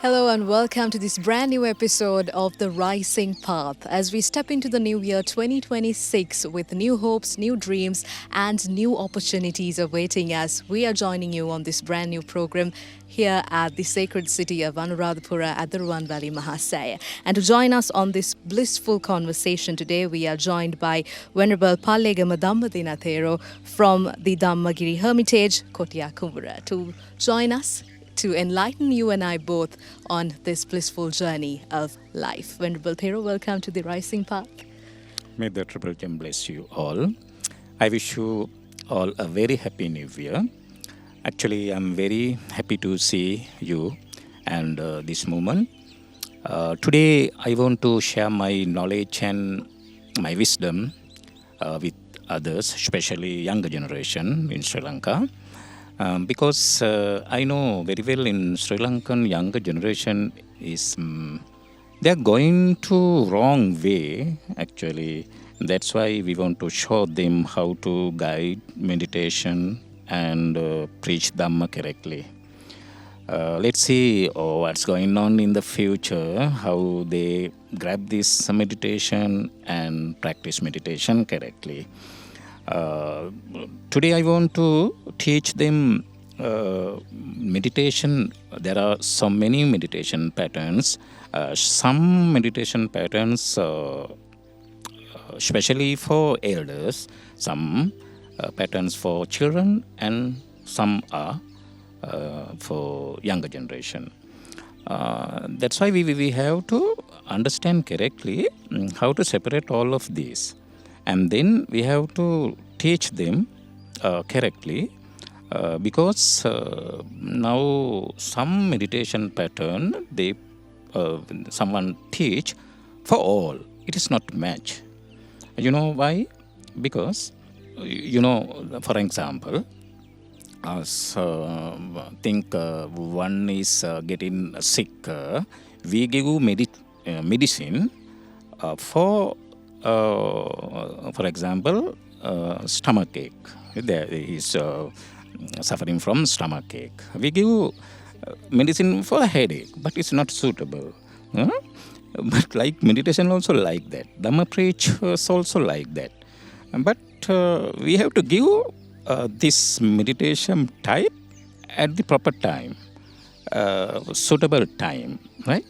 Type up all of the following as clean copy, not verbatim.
Hello and welcome to this brand new episode of The Rising Path as we step into the new year 2026 with new hopes, new dreams, and new opportunities awaiting us. We are joining you on this brand new program here at the sacred city of Anuradhapura at the Ruan Valley Mahasaya. And to join us on this blissful conversation today, we are joined by Venerable Pallegama Dhammadinna Thero from the Dhammagiri Hermitage, 𝗙𝗙𝗟𝗟𝗢𝗪 to join us to enlighten you and I both on this blissful journey of life. Venerable Thero, welcome to the Rising Path. May the Triple Gem bless you all. I wish you all a very happy new year. Actually, I'm very happy to see you and this moment. Today, I want to share my knowledge and my wisdom with others, especially younger generation in Sri Lanka. Because I know very well in Sri Lankan younger generation is they are going to wrong way actually. That's why we want to show them how to guide meditation and preach Dhamma correctly. Let's see what's going on in the future, how they grab this meditation and practice meditation correctly. Today I want to teach them meditation. There are so many meditation patterns. Some meditation patterns, especially for elders, some patterns for children, and some are for younger generation. That's why we have to understand correctly how to separate all of these. And then we have to teach them correctly because now some meditation pattern someone teach for all. It is not match. You know why? Because for example, think one is getting sick. We give medicine for example, stomach ache. There is suffering from stomach ache. We give medicine for a headache, but it's not suitable. But like meditation also like that. Dhamma preach is also like that. But we have to give this meditation type at the proper time, suitable time, right?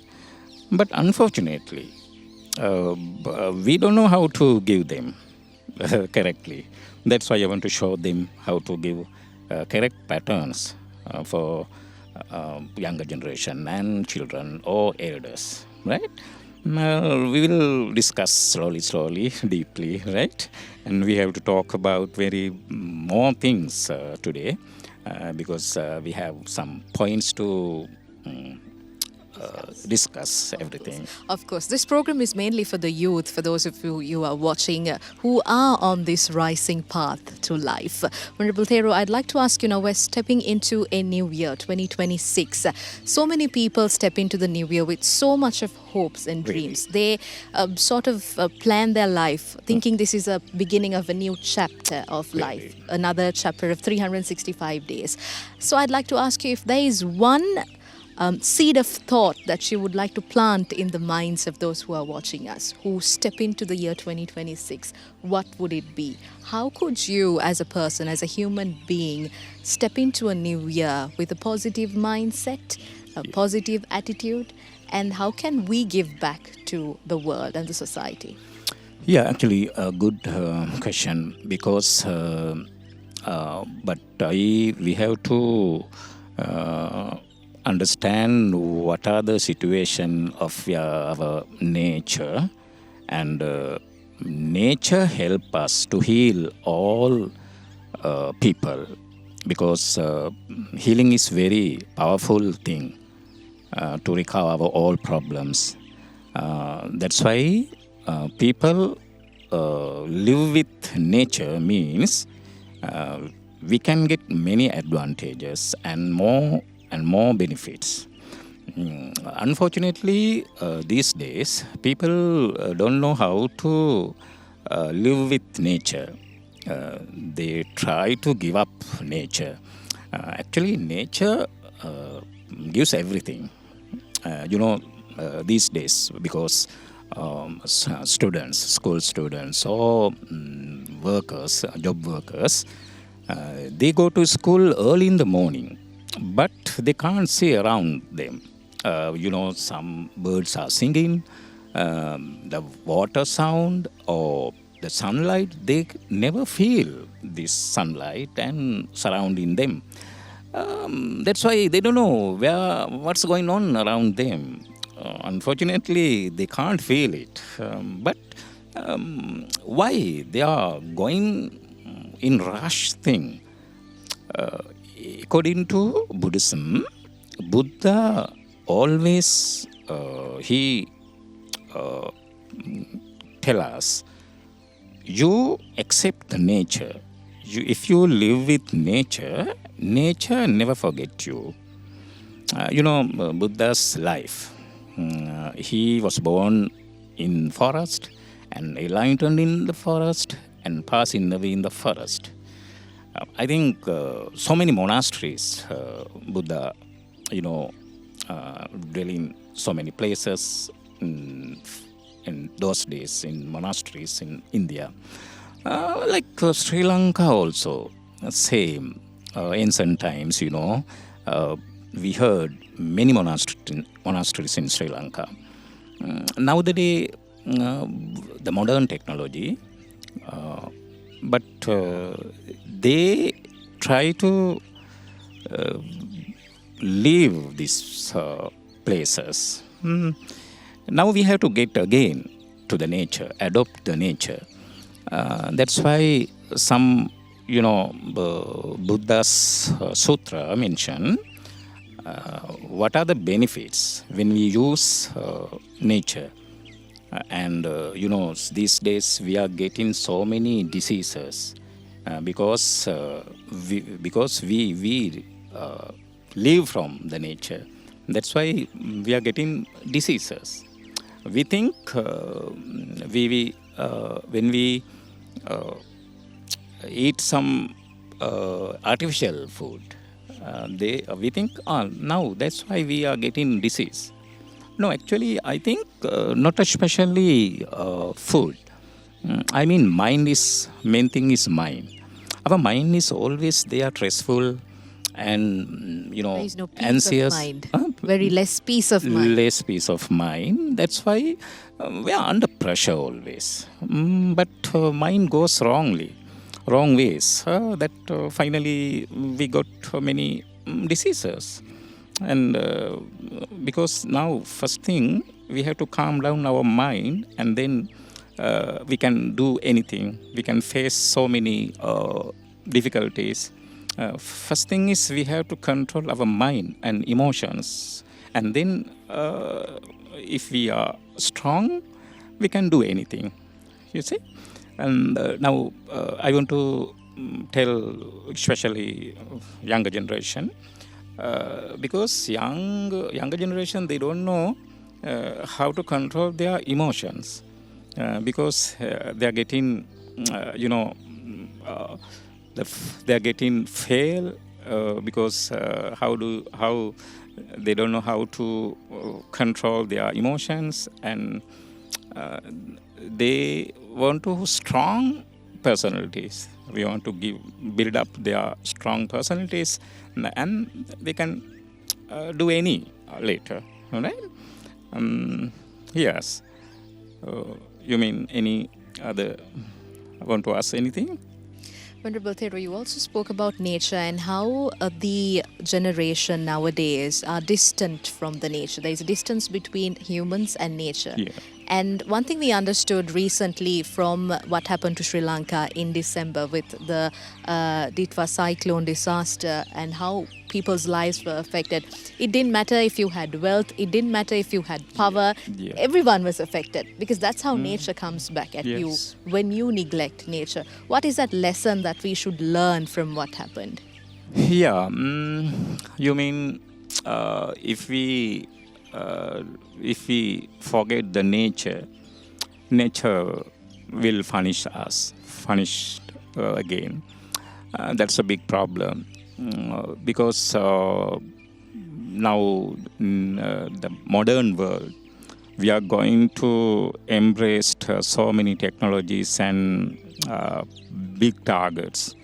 But unfortunately, we don't know how to give them correctly. That's why I want to show them how to give correct patterns for younger generation and children or elders, right? We will discuss slowly, deeply, right? And we have to talk about very more things today because we have some points to discuss everything. Of course, this program is mainly for the youth, for those of you are watching who are on this rising path to life. Venerable Thero, I'd like to ask, we're stepping into a new year, 2026. So many people step into the new year with so much of hopes and dreams. Really? They sort of plan their life thinking this is a beginning of a new chapter of life, another chapter of 365 days. So I'd like to ask you if there is one seed of thought that you would like to plant in the minds of those who are watching us, who step into the year 2026, what would it be? How could you, as a person, as a human being, step into a new year with a positive mindset, a positive attitude, and how can we give back to the world and the society? Yeah, actually, a good question because but we have to understand what are the situation of our nature, and nature help us to heal all people because healing is very powerful thing to recover all problems. That's why people live with nature means we can get many advantages and more benefits. Unfortunately, these days, people don't know how to live with nature. They try to give up nature. Actually, nature gives everything. these days, because students, school students, or workers, job workers, they go to school early in the morning, but they can't see around them. Some birds are singing, the water sound or the sunlight, they never feel this sunlight and surrounding them. That's why they don't know what's going on around them. Unfortunately, they can't feel it. But why they are going in rush thing? According to Buddhism, Buddha always he tell us, you accept the nature. If you live with nature, nature never forget you. Buddha's life. He was born in forest and enlightened in the forest and passing away in the forest. I think so many monasteries, Buddha, dwelling so many places in those days, in monasteries in India. Like Sri Lanka also, same. Ancient times, we heard many monasteries in Sri Lanka. Nowadays, the modern technology, but they try to leave these places. Now we have to get again to the nature, adopt the nature. That's why some, Buddha's sutra mention what are the benefits when we use nature. And these days we are getting so many diseases because we live from the nature. That's why we are getting diseases. We think when we eat some artificial food, we think, now that's why we are getting disease. No, actually, I think not especially food. I mean, main thing is mind. Our mind is always they are stressful and, There is no peace anxious. of mind. Very less peace of mind. Less peace of mind. That's why we are under pressure always. But mind goes wrong ways. That finally we got many diseases. And because now, first thing, we have to calm down our mind, and then we can do anything. We can face so many difficulties. First thing is we have to control our mind and emotions. And then if we are strong, we can do anything. You see? And now I want to tell especially younger generation, because younger generation, they don't know how to control their emotions, because they are getting, they are getting fail because how they don't know how to control their emotions, and they want to strong personalities. We want to build up their strong personalities, and they can do any later, right? Yes. You mean any other? Want to ask anything? Venerable Thero, you also spoke about nature and how the generation nowadays are distant from the nature. There is a distance between humans and nature. Yeah. And one thing we understood recently from what happened to Sri Lanka in December with the Ditwa cyclone disaster and how people's lives were affected. It didn't matter if you had wealth, it didn't matter if you had power, Yeah. everyone was affected because that's how nature comes back at Yes. you when you neglect nature. What is that lesson that we should learn from what happened? Yeah. You mean if we forget the nature will punish us, again. That's a big problem because now in the modern world, we are going to embrace so many technologies and big targets.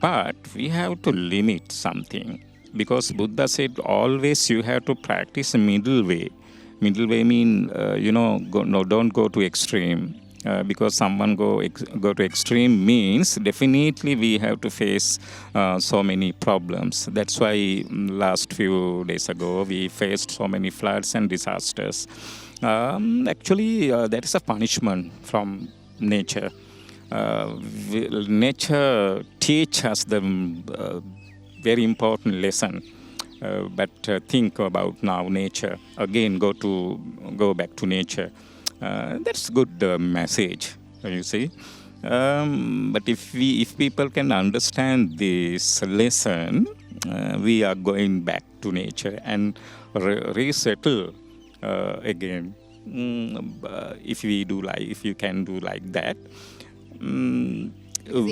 But we have to limit something, because Buddha said always you have to practice a middle way. Middle way mean don't go to extreme, because someone go to extreme means definitely we have to face so many problems. That's why last few days ago we faced so many floods and disasters. Actually, that is a punishment from nature. Nature teach us the very important lesson. But think about now nature. Again, go back to nature. That's good message, you see. But if people can understand this lesson, we are going back to nature and resettle again. If you can do like that. In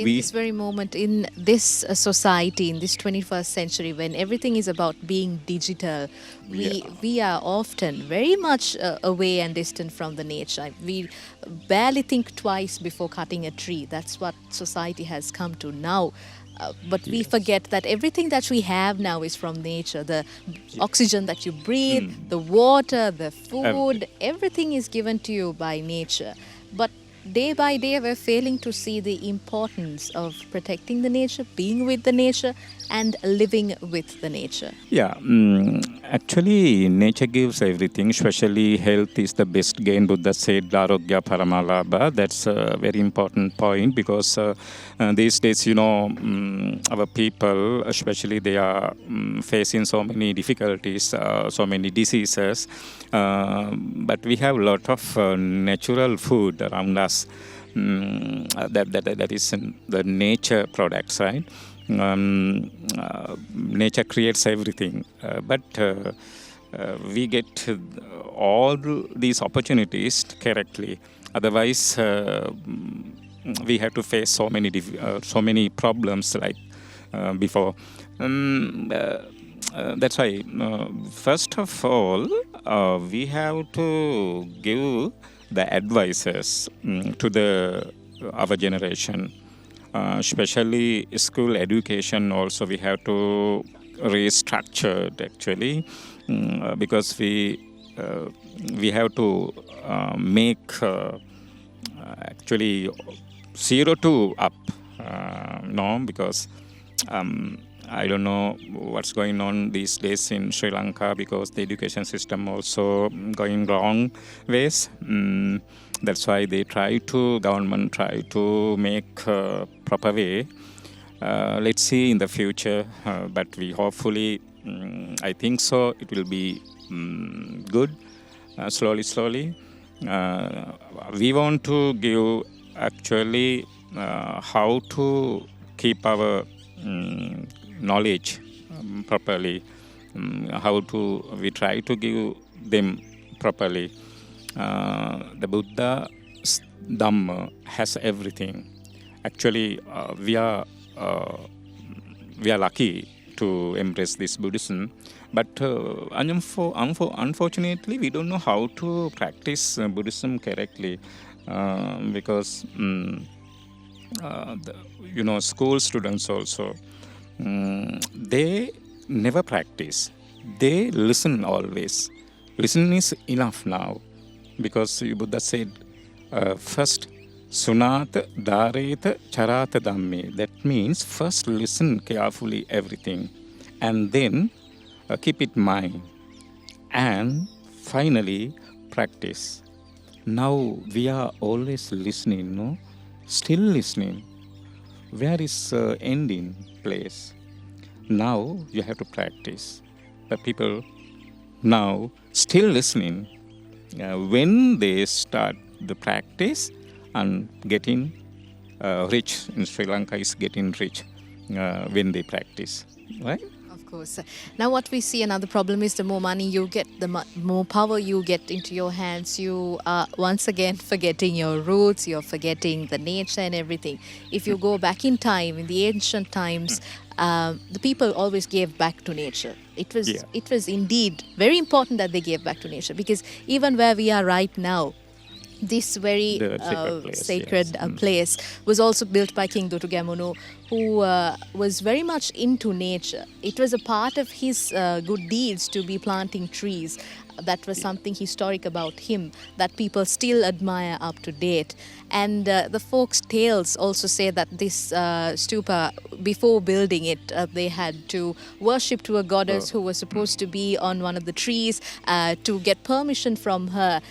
this very moment, in this society, in this 21st century, when everything is about being digital, we are often very much away and distant from the nature. We barely think twice before cutting a tree. That's what society has come to now. But we forget that everything that we have now is from nature. The oxygen that you breathe, the water, the food, everything is given to you by nature. But day by day, we're failing to see the importance of protecting the nature, being with the nature, and living with the nature. Yeah, actually, nature gives everything, especially health is the best gain. Buddha said, 𝗙𝗢𝗟𝗟𝗪𝗪 𝗪. That's a very important point, because these days, our people, especially, they are facing so many difficulties, so many diseases. But we have a lot of natural food around us. That is the nature products, right? Nature creates everything, but we get all these opportunities correctly. Otherwise, we have to face so many problems like before. That's why, first of all, we have to give the advices to our generation. Especially school education also we have to restructure it actually, because we have to make actually 0 to up, because I don't know what's going on these days in Sri Lanka, because the education system also going wrong ways. That's why government try to make proper way. Let's see in the future, but we hopefully, I think so, it will be good, slowly. We want to give actually how to keep our knowledge properly, we try to give them properly. The Buddha's Dhamma has everything. Actually, we are lucky to embrace this Buddhism, but unfortunately, we don't know how to practice Buddhism correctly, because school students also, they never practice. They listen always. Listen is enough now, because Buddha said, first, sunata dhareta charata dhamme. That means first listen carefully everything, and then keep it in mind, and finally practice. Now we are always listening, no? Still listening. Where is ending place? Now you have to practice. The people now still listening. When they start the practice and getting rich, in Sri Lanka is getting rich when they practice, right? Of course. Now what we see, another problem is the more money you get, the more power you get into your hands, you are once again forgetting your roots, you're forgetting the nature and everything. If you go back in time, in the ancient times, the people always gave back to nature. Yeah. It was indeed very important that they gave back to nature, because even where we are right now, this very The sacred place, sacred yes. place was also built by King Dutugamunu, who was very much into nature. It was a part of his good deeds to be planting trees. That was something historic about him that people still admire up to date. And the folks' tales also say that this stupa, before building it, they had to worship to a goddess who was supposed to be on one of the trees to get permission from her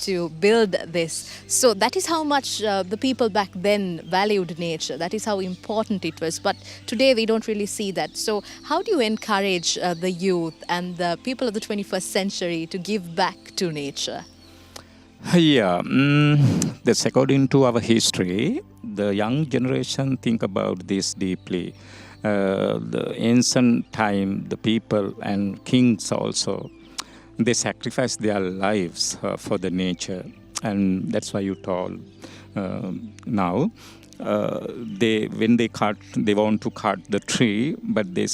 to build this. So that is how much the people back then valued nature. That is how important it was. But today we don't really see that. So how do you encourage the youth and the people of the 21st century to give back to nature? Yeah, that's according to our history. The young generation think about this deeply. The ancient time, the people and kings also, they sacrifice their lives for the nature, and that's why you told now. They want to cut the tree, but they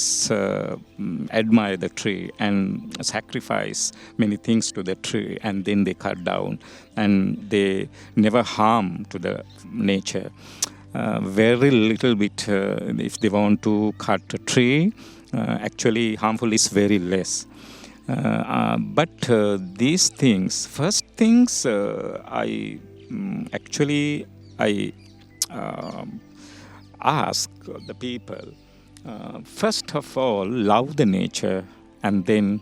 admire the tree and sacrifice many things to the tree, and then they cut down, and they never harm to the nature. Very little bit, if they want to cut a tree, actually harmful is very less. But these things, first things, I ask the people, first of all, love the nature, and then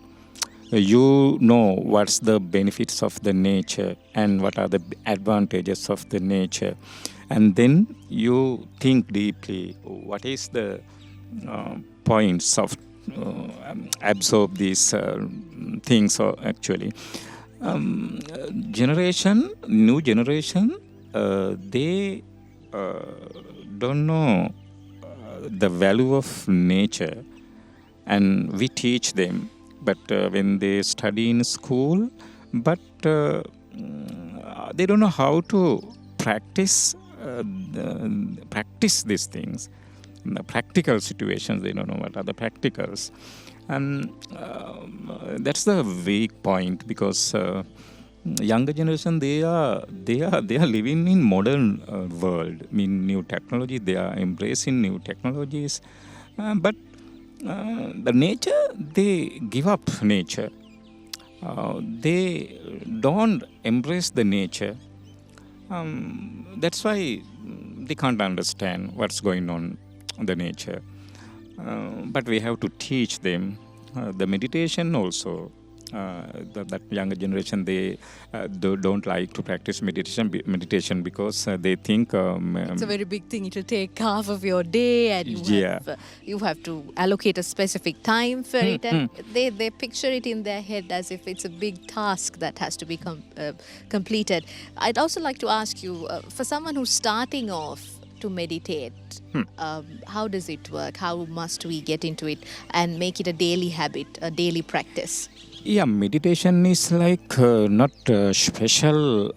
you know what's the benefits of the nature and what are the advantages of the nature. And then you think deeply, what is the points of absorb these things actually. New generation, they don't know the value of nature, and we teach them. But when they study in school, but they don't know how to practice these things. In the practical situations, they don't know what are the practicals, and that's the weak point, because younger generation, they are living in modern world. I mean, new technology, they are embracing new technologies, but the nature, they give up nature. They don't embrace the nature. That's why they can't understand what's going on in the nature. But we have to teach them the meditation also. That younger generation, they don't like to practice meditation because they think it's a very big thing. It will take half of your day, and you have to allocate a specific time for it, and they picture it in their head as if it's a big task that has to be completed. I'd also like to ask you, for someone who's starting off to meditate, how does it work? How must we get into it and make it a daily habit, a daily practice? Yeah, meditation is like not a special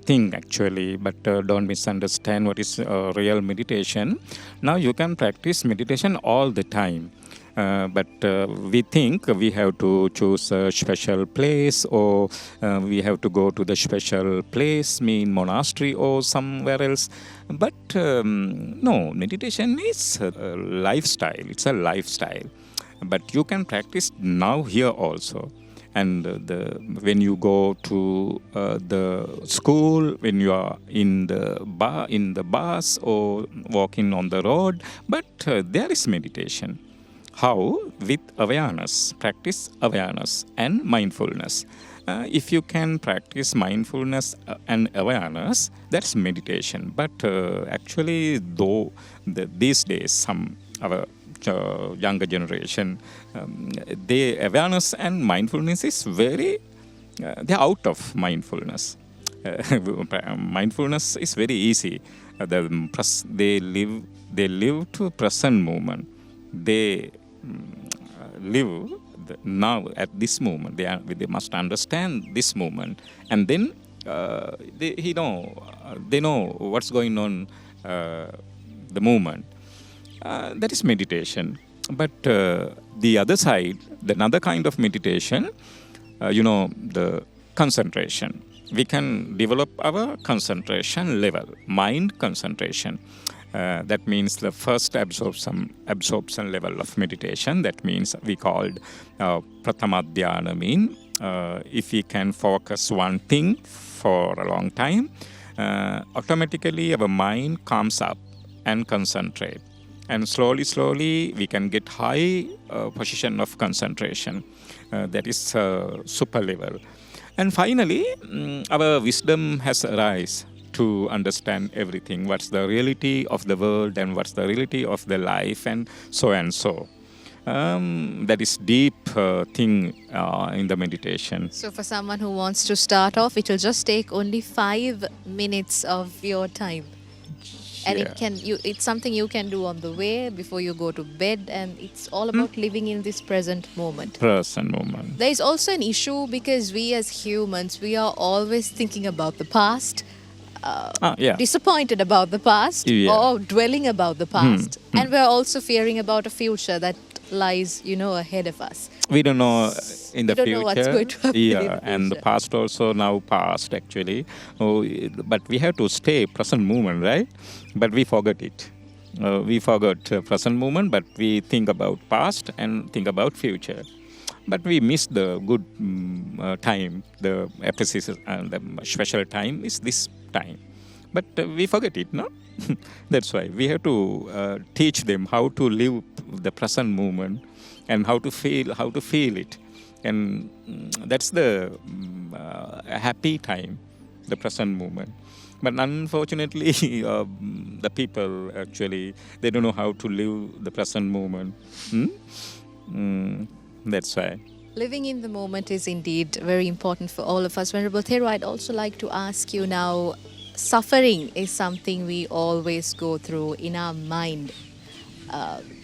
thing actually, but don't misunderstand what is real meditation. Now you can practice meditation all the time. But we think we have to choose a special place, or we have to go to the special place, mean monastery or somewhere else. But no, meditation is a lifestyle. It's a lifestyle. But you can practice now here also. And when you go to the school, when you are in the bus or walking on the road, but there is meditation. How? With awareness. Practice awareness and mindfulness. If you can practice mindfulness and awareness, that's meditation. But actually, though these days, our younger generation, the awareness and mindfulness is very, they're out of mindfulness. Mindfulness is very easy. They live to present moment. They live now at this moment. They must understand this moment, and then they know what's going on the moment. That is meditation. But the other side, the another kind of meditation, the concentration. We can develop our concentration level, mind concentration. That means the first absorption level of meditation. That means we called Prathamadhyana mean. If we can focus one thing for a long time, automatically our mind calms up and concentrate. And slowly, we can get high position of concentration. That is super level. And finally, our wisdom has arisen to understand everything. What's the reality of the world and what's the reality of the life and so and so. That is deep thing in the meditation. So for someone who wants to start off, it will just take only 5 minutes of your time. And it's something you can do on the way before you go to bed, and it's all about living in this present moment. There is also an issue because we as humans, we are always thinking about the past, disappointed about the past, or dwelling about the past. And we're also fearing about a future that lies, ahead of us. We don't know in the future. Know what's going to happen in the and the past also now past actually. But we have to stay present moment, right? But we forget it. We forgot present moment, but we think about past and think about future. But we miss the good time. The emphasis and the special time is this time. But we forget it, no? That's why we have to teach them how to live the present moment and how to feel it. And that's the happy time, the present moment. But unfortunately, the people actually, they don't know how to live the present moment. That's why. Living in the moment is indeed very important for all of us. Venerable Thero, I'd also like to ask you now, suffering is something we always go through in our mind.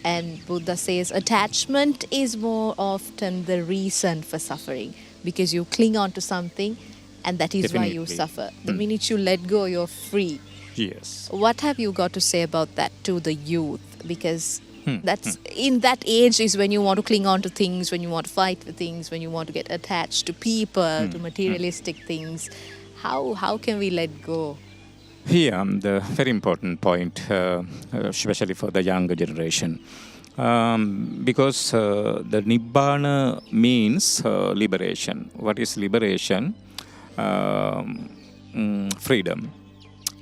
And Buddha says attachment is more often the reason for suffering, because you cling on to something and that is why you suffer. The minute you let go, you're free. Yes. What have you got to say about that to the youth? Because that's in that age is when you want to cling on to things, when you want to fight for things, when you want to get attached to people, to materialistic things. How can we let go? Here, the very important point, especially for the younger generation, because the Nibbana means liberation. What is liberation? Freedom.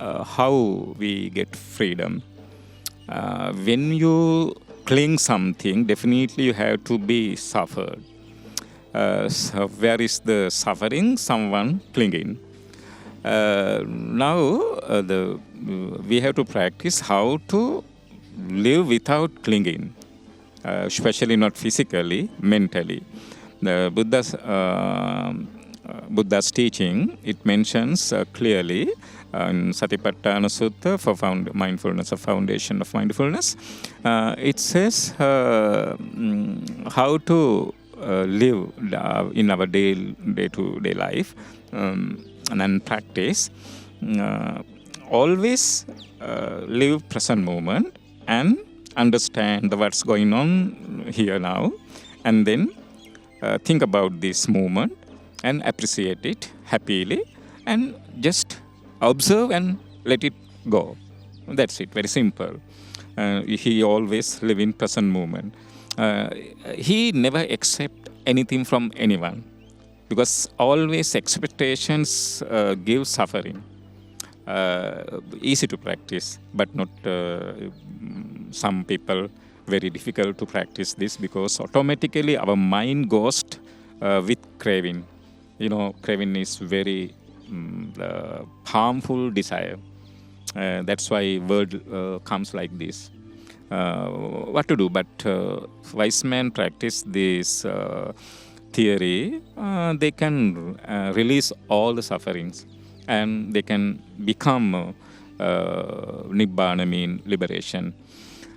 How we get freedom? When you cling something, definitely you have to be suffered. So where is the suffering? Someone clinging. Now we have to practice how to live without clinging, especially not physically, mentally. The Buddha's teaching, it mentions clearly in Satipatthana Sutta for mindfulness, a foundation of mindfulness. It says how to live in our day-to-day life. And then practice, always live present moment and understand what's going on here now, and then think about this moment and appreciate it happily and just observe and let it go. That's it, very simple. He always live in present moment. He never accept anything from anyone, because always expectations give suffering. Easy to practice, but not some people very difficult to practice this, because automatically our mind goes with craving. Craving is very harmful desire. That's why word comes like this. What to do? But wise men practice this theory. They can release all the sufferings, and they can become Nibbana, mean liberation.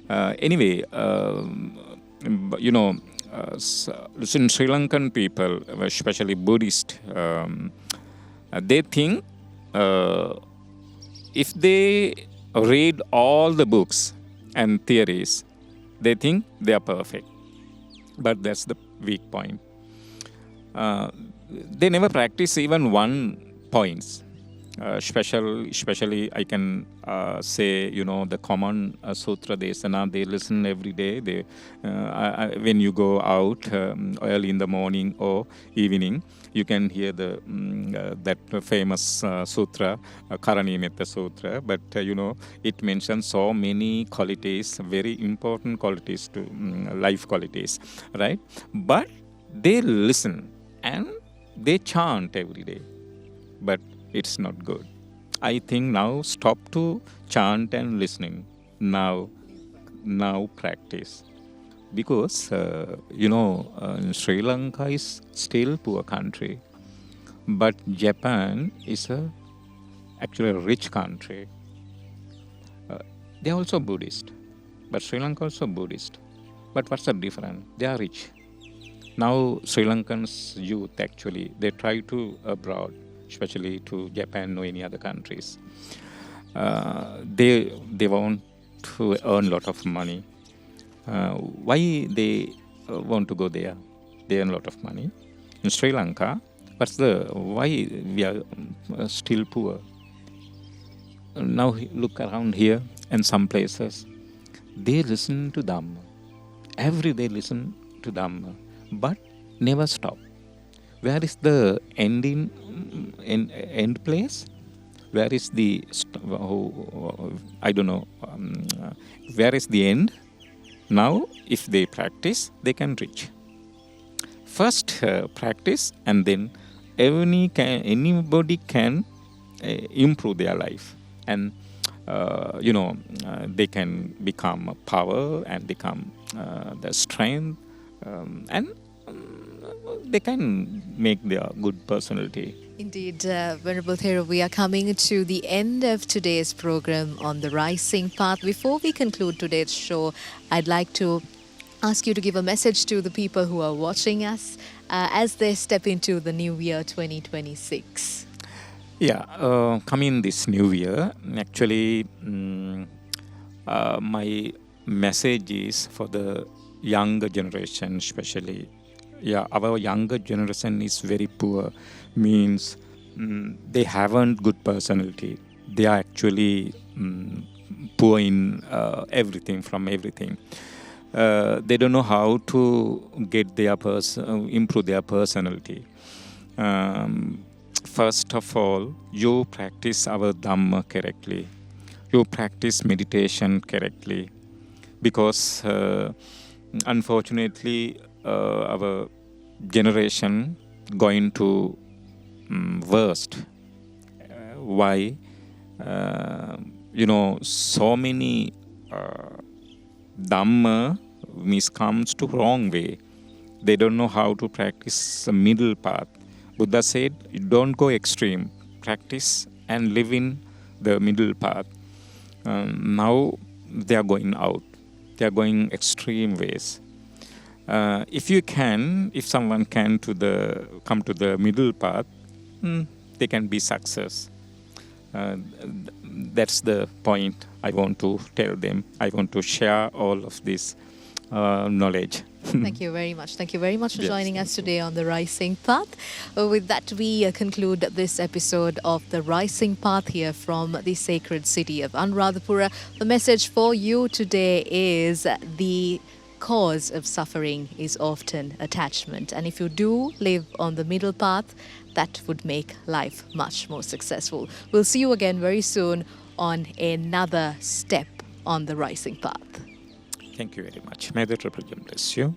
Anyway, Sri Lankan people, especially Buddhist, they think if they read all the books and theories They think they are perfect. But that's the weak point. They never practice even one points. Especially I can say, the common sutra desana, they listen every day. They when you go out early in the morning or evening, you can hear that famous sutra, Karani Metta Sutra. But it mentions so many qualities, very important qualities to life qualities, right? But they listen and they chant every day. But it's not good. I think now stop to chant and listening. Now practice. Because, Sri Lanka is still poor country. But Japan is actually a rich country. They are also Buddhist. But Sri Lanka also Buddhist. But what's the difference? They are rich. Now Sri Lankans youth actually, they try to abroad, especially to Japan or any other countries. They want to earn a lot of money. Why they want to go there? They earn a lot of money. In Sri Lanka, why we are still poor? Now look around here and some places. They listen to Dhamma. Every day listen to Dhamma, but never stop. Where is the end place? Where is the I don't know. Where is the end? Now, if they practice, they can reach. First, practice, and then anybody can improve their life, and they can become power and become the strength, and they can make their good personality. Indeed, Venerable Thero, we are coming to the end of today's program on the Rising Path. Before we conclude today's show, I'd like to ask you to give a message to the people who are watching us as they step into the new year 2026. Yeah, coming this new year, actually, my message is for the younger generation, especially. Yeah, our younger generation is very poor. Means they haven't good personality. They are actually poor in everything. They don't know how to get their improve their personality. First of all, you practice our Dhamma correctly. You practice meditation correctly. Because unfortunately, our generation going to worst. Why? So many Dhamma comes to wrong way. They don't know how to practice the middle path. Buddha said, don't go extreme. Practice and live in the middle path. Now they are going out. They are going extreme ways. If someone can come to the middle path, they can be success. That's the point I want to tell them. I want to share all of this knowledge. Thank you very much. Thank you very much for joining us today on The Rising Path. With that, we conclude this episode of The Rising Path here from the sacred city of Anuradhapura. The message for you today is the cause of suffering is often attachment. And if you do live on the middle path, that would make life much more successful. We'll see you again very soon on another step on the Rising Path. Thank you very much. May the Triple Gem bless you.